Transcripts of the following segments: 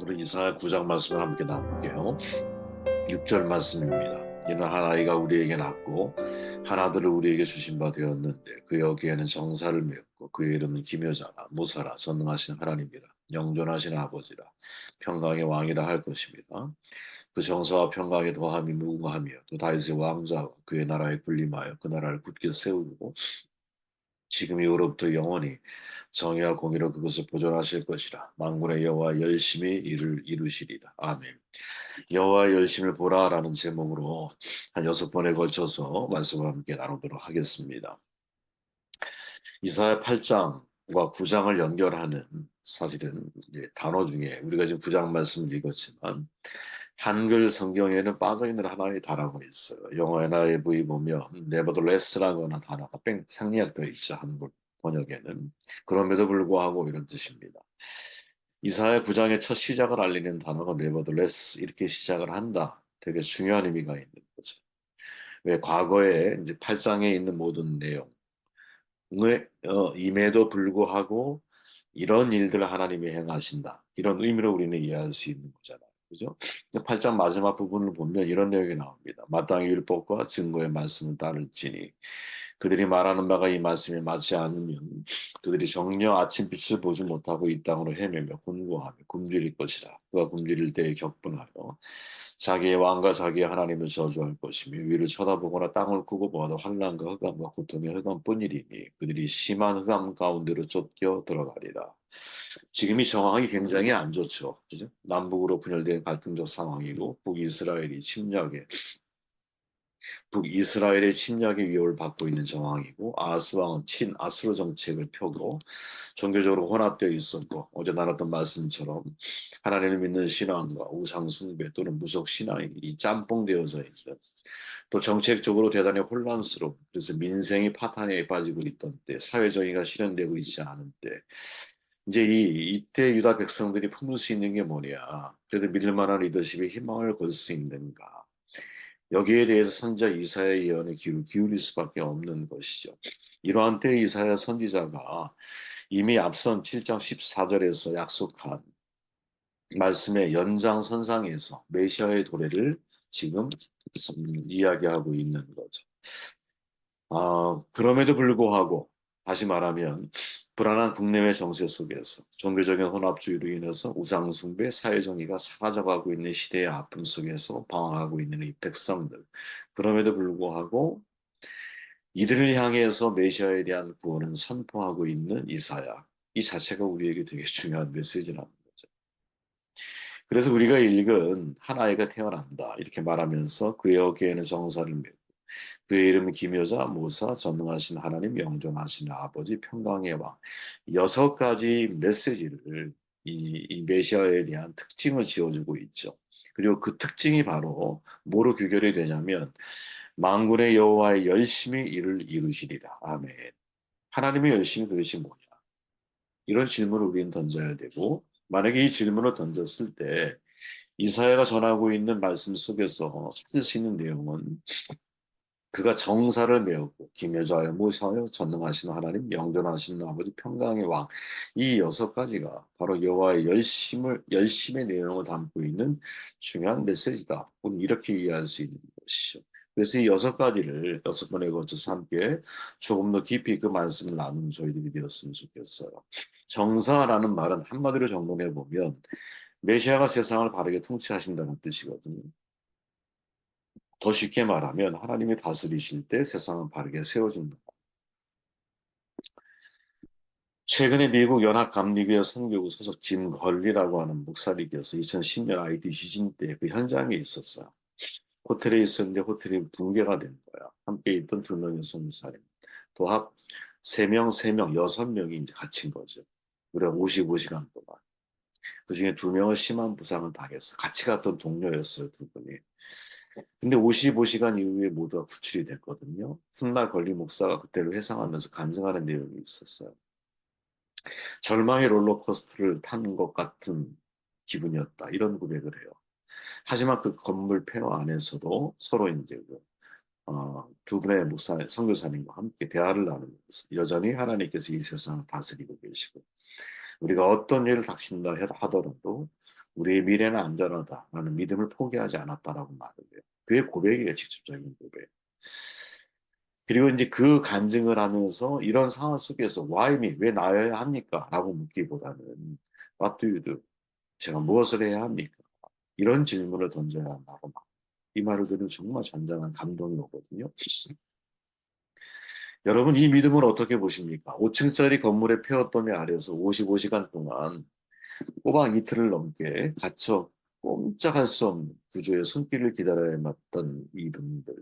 오늘은 이사야 9장 말씀을 함께 나눌게요. 6절 말씀입니다. 이는 한 아이가 우리에게 낳고 한 아들을 우리에게 주신 바 되었는데 그 여기에는 정사를 메었고 그의 이름은 기묘자라 무사라 전능하신 하나님이라 영존하신 아버지라 평강의 왕이라 할 것입니다. 그 정사와 평강의 더함이 무궁하며 또 다윗의 왕자와 그의 나라에 군림하여 그 나라를 굳게 세우고 지금 이후로부터 영원히 정의와 공의로 그것을 보존하실 것이라. 만군의 여호와 열심히 이를 이루시리라. 아멘. 여호와의 열심을 보라라는 제목으로 한 6번에 걸쳐서 말씀을 함께 나누도록 하겠습니다. 이사야 8장과 9장을 연결하는 사실은 이제 단어 중에 우리가 지금 9장 말씀을 읽었지만 한글 성경에는 빠져있는 하나의 단어가 있어요. 영어나 외부에 보면 nevertheless라는 단어가 뺑 생략되어 있죠. 한글 번역에는. 그럼에도 불구하고 이런 뜻입니다. 이사야 9장의 첫 시작을 알리는 단어가 nevertheless 이렇게 시작을 한다. 되게 중요한 의미가 있는 거죠. 왜 과거에 이제 8장에 있는 모든 내용 임에도 불구하고 이런 일들을 하나님이 행하신다. 이런 의미로 우리는 이해할 수 있는 거잖아요. 그죠? 8장 마지막 부분을 보면 이런 내용이 나옵니다. 마땅히 율법과 증거의 말씀을 따를지니 그들이 말하는 바가 이 말씀에 맞지 않으면 그들이 정녕 아침빛을 보지 못하고 이 땅으로 헤매며 곤고하며 굶주릴 것이라. 그가 굶주릴 때에 격분하여 자기의 왕과 자기의 하나님을 저주할 것이며 위를 쳐다보거나 땅을 꾸고 보아도 환난과 흑암과 고통의 흑암뿐이리니 그들이 심한 흑암 가운데로 쫓겨 들어가리라. 지금이 정황이 굉장히 안 좋죠. 그죠? 남북으로 분열된 갈등적 상황이고 북이스라엘의 침략의 위협을 받고 있는 정황이고 아하스 왕은 친아스로 정책을 펴고 종교적으로 혼합되어 있었고 어제 나눴던 말씀처럼 하나님을 믿는 신앙과 우상 숭배 또는 무속 신앙이 이 짬뽕되어져 있는 또 정책적으로 대단히 혼란스러운 그래서 민생이 파탄에 빠지고 있던 때 사회정의가 실현되고 있지 않은 때 이제 이때 유다 백성들이 품을 수 있는 게 뭐냐 그래도 믿을 만한 리더십에 희망을 걸 수 있는가 여기에 대해서 선지자 이사야의 예언에 귀를 기울일 수밖에 없는 것이죠. 이러한 때 이사야 선지자가 이미 앞선 7장 14절에서 약속한 말씀의 연장선상에서 메시아의 도래를 지금 이야기하고 있는 거죠. 그럼에도 불구하고 다시 말하면 불안한 국내외 정세 속에서 종교적인 혼합주의로 인해서 우상숭배, 사회정의가 사라져가고 있는 시대의 아픔 속에서 방황하고 있는 이 백성들. 그럼에도 불구하고 이들을 향해서 메시아에 대한 구원을 선포하고 있는 이사야. 이 자체가 우리에게 되게 중요한 메시지라는 거죠. 그래서 우리가 읽은 한 아이가 태어난다 이렇게 말하면서 그의 어깨에는 정사를 메고 그의 이름은 기묘자, 모사, 전능하신 하나님, 영존하신 아버지, 평강의 왕. 6가지 메시지를 이 메시아에 대한 특징을 지어주고 있죠. 그리고 그 특징이 바로 뭐로 규결이 되냐면 만군의 여호와의 열심히 이를 이루시리라. 아멘. 하나님의 열심히 그것이 뭐냐? 이런 질문을 우리는 던져야 되고 만약에 이 질문을 던졌을 때 이사야가 전하고 있는 말씀 속에서 찾을 수 있는 내용은 그가 정사를 메었고 기묘자여 무사여 전능하신 하나님 영존하시는 아버지 평강의 왕 이 6가지가 바로 여호와의 열심의 내용을 담고 있는 중요한 메시지다. 우리 이렇게 이해할 수 있는 것이죠. 그래서 이 6가지를 6번에 걸쳐서 함께 조금 더 깊이 그 말씀을 나누는 저희들이 되었으면 좋겠어요. 정사라는 말은 한마디로 정돈해 보면 메시아가 세상을 바르게 통치하신다는 뜻이거든요. 더 쉽게 말하면 하나님이 다스리실 때 세상은 바르게 세워진다. 최근에 미국 연합감리교회 선교구 소속 짐 걸리라고 하는 목사님께서 2010년 IT 지진 때 그 현장에 있었어요. 호텔에 있었는데 호텔이 붕괴가 된 거야. 함께 있던 2명의 선교사님. 도합 3명, 3명, 6명이 이제 갇힌 거죠. 무려 55시간 동안. 그중에 2명은 심한 부상을 당했어. 같이 갔던 동료였어요, 2분이. 근데 55시간 이후에 모두가 구출이 됐거든요. 훗날 걸리 목사가 그때를 회상하면서 간증하는 내용이 있었어요. 절망의 롤러코스터를 타는 것 같은 기분이었다. 이런 고백을 해요. 하지만 그 건물 폐허 안에서도 서로 이제 두 분의 선교사님과 함께 대화를 나누면서 여전히 하나님께서 이 세상을 다스리고 계시고 우리가 어떤 일을 닥친다 하더라도 우리의 미래는 안전하다라는 믿음을 포기하지 않았다라고 말을 해요. 그게 고백이에요, 직접적인 고백. 그리고 이제 그 간증을 하면서 이런 상황 속에서 Why me? 왜 나여야 합니까? 라고 묻기보다는 What do you do? 제가 무엇을 해야 합니까? 이런 질문을 던져야 한다고 말. 이 말을 들으면 정말 잔잔한 감동이 오거든요. 여러분, 이 믿음을 어떻게 보십니까? 5층짜리 건물의 폐어더미 아래서 55시간 동안 꼬박 이틀을 넘게 갇혀 꼼짝할 수 없는 구조의 손길을 기다려야 했던 이분들.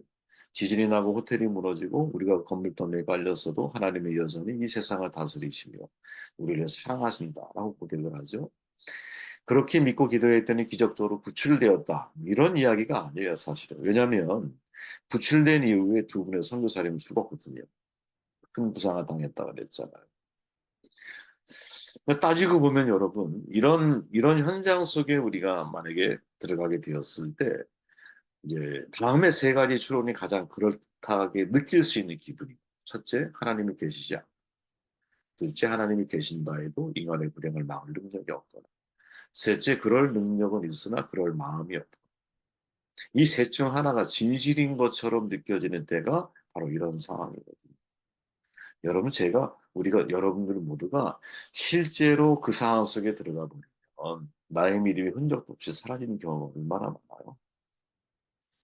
지진이 나고 호텔이 무너지고 우리가 건물더미에 깔렸어도 하나님의 여전히 이 세상을 다스리시며 우리를 사랑하신다라고 고백을 하죠. 그렇게 믿고 기도했더니 기적적으로 구출되었다. 이런 이야기가 아니에요, 사실은. 왜냐하면 구출된 이후에 두 분의 선교사님이 죽었거든요. 큰 부상을 당했다 그랬잖아요. 따지고 보면 여러분, 이런 현장 속에 우리가 만약에 들어가게 되었을 때, 이제 다음에 세 가지 추론이 가장 그럴듯하게 느낄 수 있는 기분이. 첫째, 하나님이 계시지 않고. 둘째, 하나님이 계신 바에도 인간의 불행을 막을 능력이 없거나. 셋째, 그럴 능력은 있으나 그럴 마음이 없다. 이 셋 중 하나가 진실인 것처럼 느껴지는 때가 바로 이런 상황이거든요. 여러분, 우리가, 여러분들 모두가 실제로 그 상황 속에 들어가 보면 나의 믿음이 흔적도 없이 사라지는 경우가 얼마나 많아요.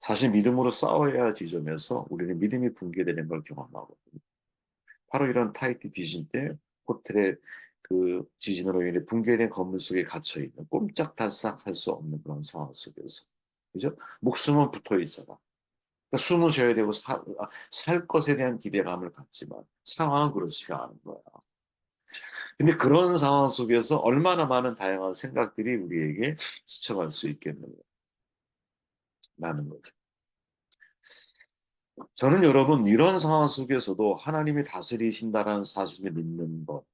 사실 믿음으로 싸워야 할 지점에서 우리는 믿음이 붕괴되는 걸 경험하거든요. 바로 이런 타이티 디진 때 호텔의 그 지진으로 인해 붕괴된 건물 속에 갇혀 있는 꼼짝달싹 할 수 없는 그런 상황 속에서. 그죠? 목숨은 붙어 있잖아. 그러니까 숨은 쉬어야 되고 살 것에 대한 기대감을 갖지만 상황은 그렇지가 않은 거야. 근데 그런 상황 속에서 얼마나 많은 다양한 생각들이 우리에게 스쳐갈 수 있겠느냐라는 거죠. 저는 여러분 이런 상황 속에서도 하나님이 다스리신다라는 사실을 믿는 것.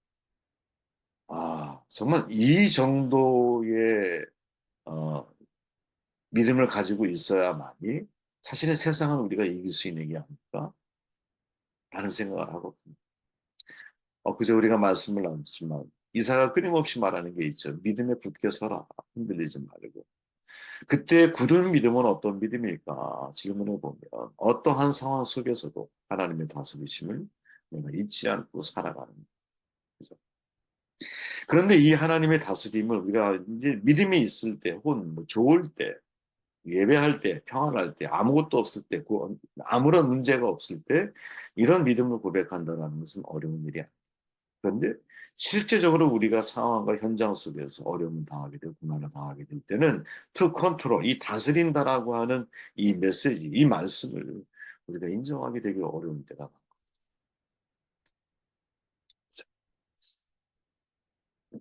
정말 이 정도의 어, 믿음을 가지고 있어야만이 사실은 세상은 우리가 이길 수 있는 게 아닐까라는 생각을 하거든요. 그저 우리가 말씀을 나눴지만 이사가 끊임없이 말하는 게 있죠. 믿음에 굳게 서라. 흔들리지 말고. 그때 굳은 믿음은 어떤 믿음일까 질문해 보면 어떠한 상황 속에서도 하나님의 다스리심을 내가 잊지 않고 살아가는 거죠. 그런데 이 하나님의 다스림을 우리가 이제 믿음이 있을 때 혹은 뭐 좋을 때 예배할 때 평안할 때 아무것도 없을 때 아무런 문제가 없을 때 이런 믿음을 고백한다는 것은 어려운 일이 아니에요. 그런데 실제적으로 우리가 상황과 현장 속에서 어려움을 당하게 되고 고난을 당하게 될 때는 to control, 이 다스린다라고 하는 이 메시지, 이 말씀을 우리가 인정하게 되기 어려운 때가 많아요.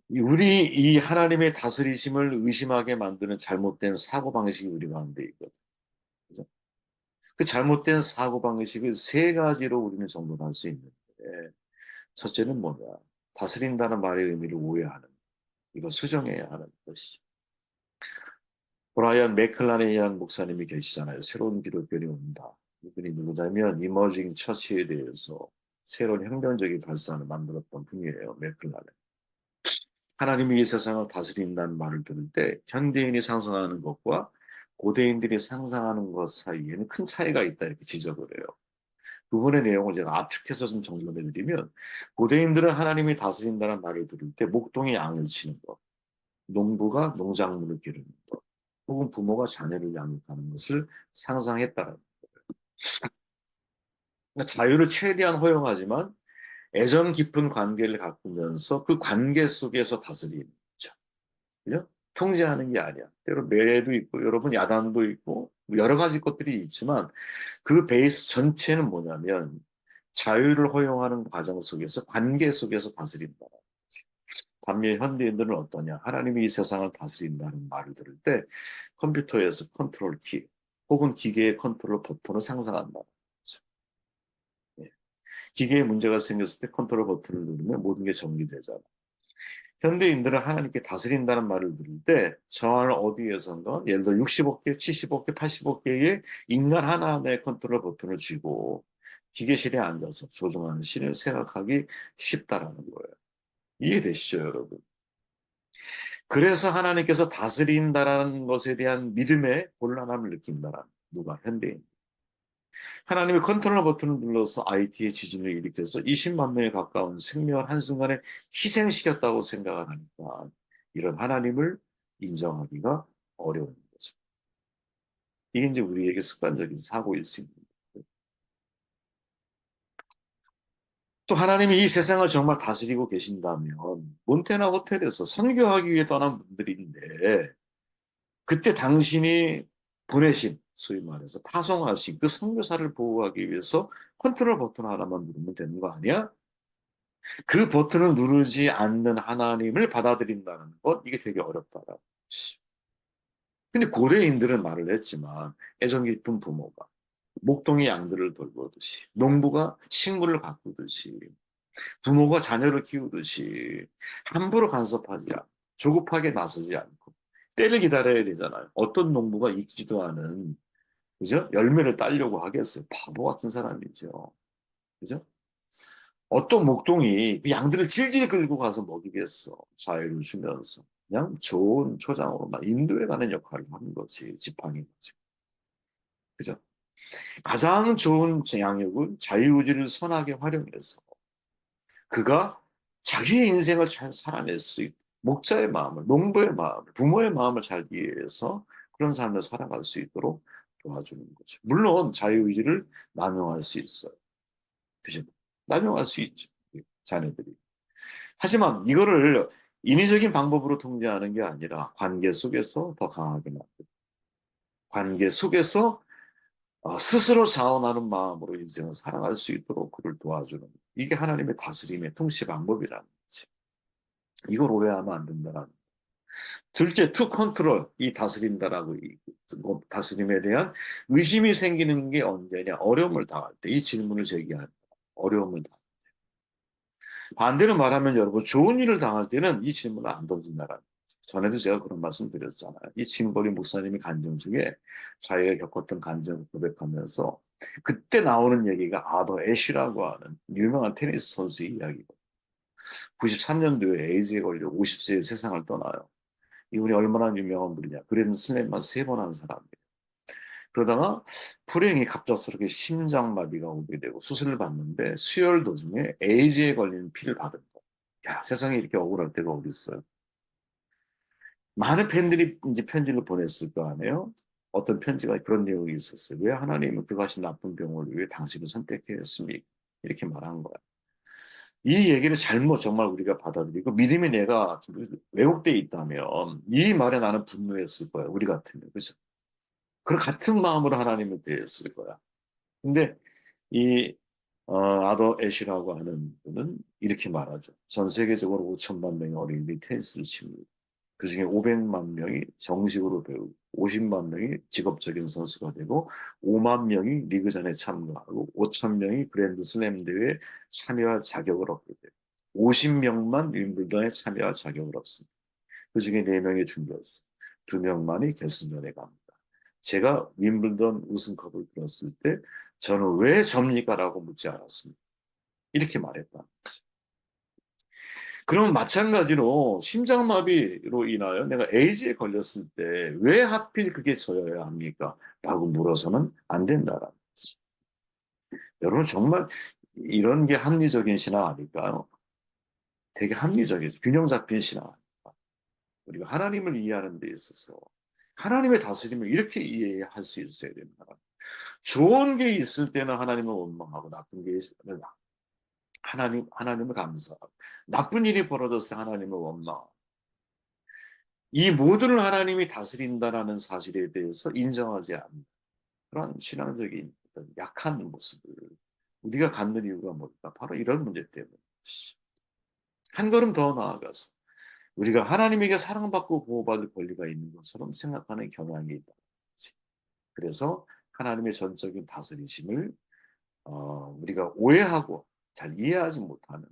우리 이 하나님의 다스리심을 의심하게 만드는 잘못된 사고방식이 우리 가운데 있거든요. 그죠? 그 잘못된 사고방식을 세 가지로 우리는 정돈할 수 있는데 첫째는 뭐냐? 다스린다는 말의 의미를 오해하는 이거 수정해야 하는 것이죠. 브라이언 맥클라렌이라는 목사님이 계시잖아요. 새로운 기독교이 온다. 이분이 누구냐면 이머징 처치에 대해서 새로운 혁명적인 발상을 만들었던 분이에요. 맥클라렌. 하나님이 이 세상을 다스린다는 말을 들을 때 현대인이 상상하는 것과 고대인들이 상상하는 것 사이에는 큰 차이가 있다 이렇게 지적을 해요. 부분의 내용을 제가 압축해서 좀 정리해 드리면 고대인들은 하나님이 다스린다는 말을 들을 때 목동이 양을 치는 것, 농부가 농작물을 기르는 것, 혹은 부모가 자녀를 양육하는 것을 상상했다는 거예요. 그러니까 자유를 최대한 허용하지만 애정 깊은 관계를 가꾸면서 그 관계 속에서 다스리는 거죠. 그죠? 통제하는 게 아니야. 때로 매도 있고 여러분 야단도 있고 뭐 여러 가지 것들이 있지만 그 베이스 전체는 뭐냐면 자유를 허용하는 과정 속에서 관계 속에서 다스린다. 반면 현대인들은 어떠냐? 하나님이 이 세상을 다스린다는 말을 들을 때 컴퓨터에서 컨트롤 키 혹은 기계의 컨트롤 버튼을 상상한다. 예. 기계에 문제가 생겼을 때 컨트롤 버튼을 누르면 모든 게 정리되잖아. 현대인들은 하나님께 다스린다는 말을 들을 때 저 어디에선가 예를 들어 65개, 75개, 85개의 인간 하나하나의 컨트롤 버튼을 쥐고 기계실에 앉아서 조종하는 신을 생각하기 쉽다라는 거예요. 이해되시죠, 여러분? 그래서 하나님께서 다스린다라는 것에 대한 믿음의 곤란함을 느낀다라는 누가 현대인. 하나님의 컨트롤 버튼을 눌러서 IT의 지진을 일으켜서 20만 명에 가까운 생명을 한순간에 희생시켰다고 생각을 하니까 이런 하나님을 인정하기가 어려운 거죠. 이게 이제 우리에게 습관적인 사고일 수 있는 거예요. 또 하나님이 이 세상을 정말 다스리고 계신다면 몬테나 호텔에서 선교하기 위해 떠난 분들인데 그때 당신이 보내신 소위 말해서 파송하신 그 선교사를 보호하기 위해서 컨트롤 버튼 하나만 누르면 되는 거 아니야? 그 버튼을 누르지 않는 하나님을 받아들인다는 것, 이게 되게 어렵다라는 것이. 근데 고대인들은 말을 했지만 애정 깊은 부모가 목동이 양들을 돌보듯이 농부가 식물을 가꾸듯이 부모가 자녀를 키우듯이 함부로 간섭하지 않고 조급하게 나서지 않고 때를 기다려야 되잖아요. 어떤 농부가 익지도 않은 그죠? 열매를 따려고 하겠어요. 바보 같은 사람이죠. 그죠? 어떤 목동이 그 양들을 질질 끌고 가서 먹이겠어. 자유를 주면서. 그냥 좋은 초장으로 막 인도에 가는 역할을 하는 거지. 지팡이 가지고. 그죠? 가장 좋은 양육은 자유의지를 선하게 활용해서 그가 자기의 인생을 잘 살아낼 수 있고 목자의 마음을, 농부의 마음을, 부모의 마음을 잘 이해해서 그런 삶을 살아갈 수 있도록 도와주는 거죠. 물론 자유의지를 남용할 수 있어요. 그죠? 남용할 수 있죠. 자녀들이. 하지만 이거를 인위적인 방법으로 통제하는 게 아니라 관계 속에서 더 강하게 만들고 관계 속에서 스스로 자원하는 마음으로 인생을 살아갈 수 있도록 그를 도와주는 이게 하나님의 다스림의 통치 방법이라는 거지. 이걸 오해하면 안 된다는. 둘째, 투 컨트롤, 이 다스린다라고 뭐 다스림에 대한 의심이 생기는 게 언제냐? 어려움을 당할 때, 이 질문을 제기하는 어려움을 당할 때. 반대로 말하면 여러분, 좋은 일을 당할 때는 이 질문을 안 던진다라는 거죠. 전에도 제가 그런 말씀 드렸잖아요. 이 진보리 목사님이 간증 중에 자기가 겪었던 간증을 고백하면서 그때 나오는 얘기가 아더 애쉬라고 하는 유명한 테니스 선수의 이야기고 93년도에 에이즈에 걸려 50세에 세상을 떠나요. 이분이 얼마나 유명한 분이냐. 그랜드 슬램만 3번 한 사람이에요. 그러다가 불행히 갑작스럽게 심장마비가 오게 되고 수술을 받는데 수혈 도중에 에이즈에 걸린 피를 받은 거. 야, 세상에 이렇게 억울할 때가 어디 있어요. 많은 팬들이 이제 편지를 보냈을 거 아니에요. 어떤 편지가 그런 내용이 있었어요. 왜 하나님은 그가 하신 나쁜 병을 위해 당신을 선택했습니까? 이렇게 말한 거야. 이 얘기를 잘못 정말 우리가 받아들이고 믿음의 내가 좀 왜곡돼 있다면 이 말에 나는 분노했을 거야. 우리 같으면. 그죠? 그 같은 마음으로 하나님을 대했을 거야. 근데 이 아더 애쉬라고 하는 분은 이렇게 말하죠. 전 세계적으로 5천만 명의 어린이들이 테니스를 칩니다. 그중에 500만 명이 정식으로 배우고 50만 명이 직업적인 선수가 되고 5만 명이 리그전에 참가하고 5천 명이 그랜드 슬램 대회에 참여할 자격을 얻게 돼요. 50명만 윈블던에 참여할 자격을 얻습니다. 그중에 4명이 준결승, 2명만이 결승전에 갑니다. 제가 윈블던 우승컵을 들었을 때 저는 왜 접니까? 라고 묻지 않았습니다. 이렇게 말했다. 그럼 마찬가지로 심장마비로 인하여 내가 에이즈에 걸렸을 때 왜 하필 그게 저여야 합니까? 라고 물어서는 안 된다라는 거지. 여러분 정말 이런 게 합리적인 신앙 아닐까요? 되게 합리적이죠. 균형 잡힌 신앙 아닐까? 우리가 하나님을 이해하는 데 있어서 하나님의 다스림을 이렇게 이해할 수 있어야 된다. 좋은 게 있을 때는 하나님을 원망하고 나쁜 게 있을 때는 하나님을 감사하고 나쁜 일이 벌어졌을 때 하나님을 원망하고 이 모두를 하나님이 다스린다라는 사실에 대해서 인정하지 않는 그런 신앙적인 어떤 약한 모습을 우리가 갖는 이유가 뭘까? 바로 이런 문제 때문에 한 걸음 더 나아가서 우리가 하나님에게 사랑받고 보호받을 권리가 있는 것처럼 생각하는 경향이 있다. 그래서 하나님의 전적인 다스리심을 우리가 오해하고 잘 이해하지 못하는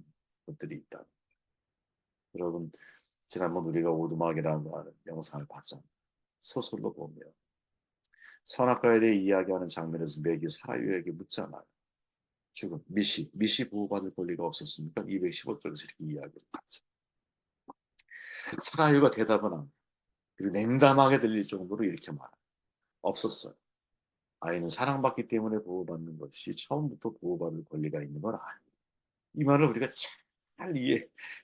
것들이 있다. 여러분 지난번 우리가 오두막이라고 하는 영상을 봤잖아요. 소설로 보면 선악과에 대해 이야기하는 장면에서 맥이 사유에게 묻잖아요. 죽음, 미시 보호받을 권리가 없었습니까? 215쪽에서 이렇게 이야기를 하죠. 사라유가 대답은 안 해요. 그리고 냉담하게 들릴 정도로 이렇게 말해요. 없었어요. 아이는 사랑받기 때문에 보호받는 것이 처음부터 보호받을 권리가 있는 건 아니에요. 이 말을 우리가 잘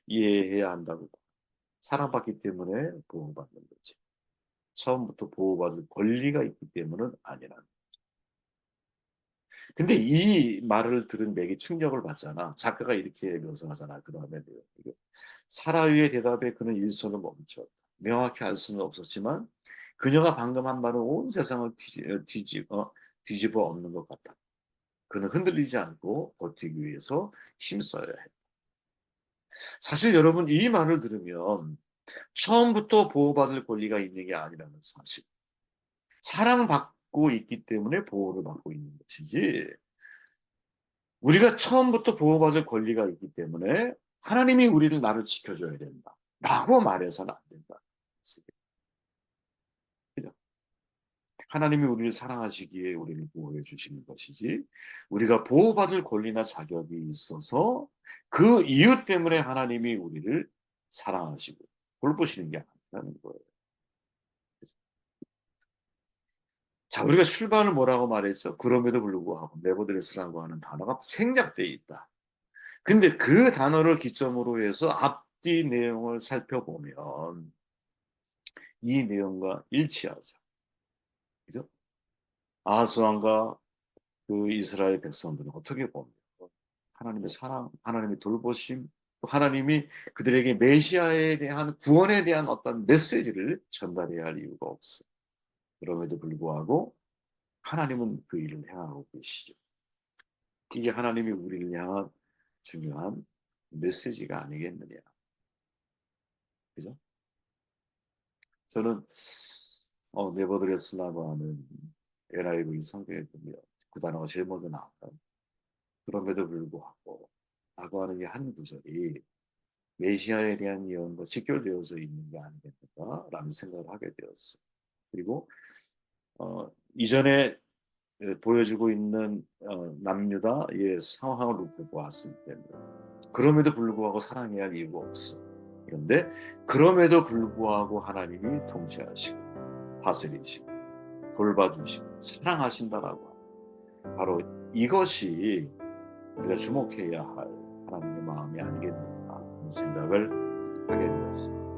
이해해야 한다고 봐요. 사랑받기 때문에 보호받는 거지. 처음부터 보호받을 권리가 있기 때문은 아니라는. 근데 이 말을 들은 맥이 충격을 받잖아. 작가가 이렇게 묘사하잖아. 그 다음에 사라유의 대답에 그는 일손을 멈췄다. 명확히 알 수는 없었지만 그녀가 방금 한 말은 온 세상을 뒤집어 엎는 것 같다. 그는 흔들리지 않고 버티기 위해서 힘써야 해. 사실 여러분 이 말을 들으면 처음부터 보호받을 권리가 있는 게 아니라는 사실. 사랑받고 있기 때문에 보호를 받고 있는 것이지. 우리가 처음부터 보호받을 권리가 있기 때문에 하나님이 우리를 나를 지켜줘야 된다. 라고 말해서는 안 된다. 그죠? 하나님이 우리를 사랑하시기에 우리를 보호해 주시는 것이지 우리가 보호받을 권리나 자격이 있어서 그 이유 때문에 하나님이 우리를 사랑하시고 돌보시는 게 아니라는 거예요. 자, 우리가 출발을 뭐라고 말했죠? 그럼에도 불구하고 네버드레스라고 하는 단어가 생략되어 있다. 근데 그 단어를 기점으로 해서 앞뒤 내용을 살펴보면 이 내용과 일치하죠. 그죠? 아하스 왕과 그 이스라엘 백성들은 어떻게 보면 하나님의 사랑, 하나님의 돌보심, 또 하나님이 그들에게 메시아에 대한 구원에 대한 어떤 메시지를 전달해야 할 이유가 없어. 그럼에도 불구하고 하나님은 그 일을 행하고 계시죠. 이게 하나님이 우리를 향한 중요한 메시지가 아니겠느냐. 그죠? 저는 네버드레스라고 하는 NIV 성경에 보면 그 단어가 제일 먼저 나왔다. 그럼에도 불구하고 라고 하는 이 한 구절이 메시아에 대한 예언과 직결되어져 있는 게 아니겠는가라는 생각을 하게 되었어. 그리고 이전에 보여주고 있는 남유다의 상황을 놓고 보았을 때는 그럼에도 불구하고 사랑해야 할 이유가 없어. 그런데 그럼에도 불구하고 하나님이 통치하시고 다스리시고 돌봐주시고 사랑하신다라고 하는 바로 이것이 우리가 주목해야 할 하나님의 마음이 아니겠는가 하는 생각을 하게 되었습니다.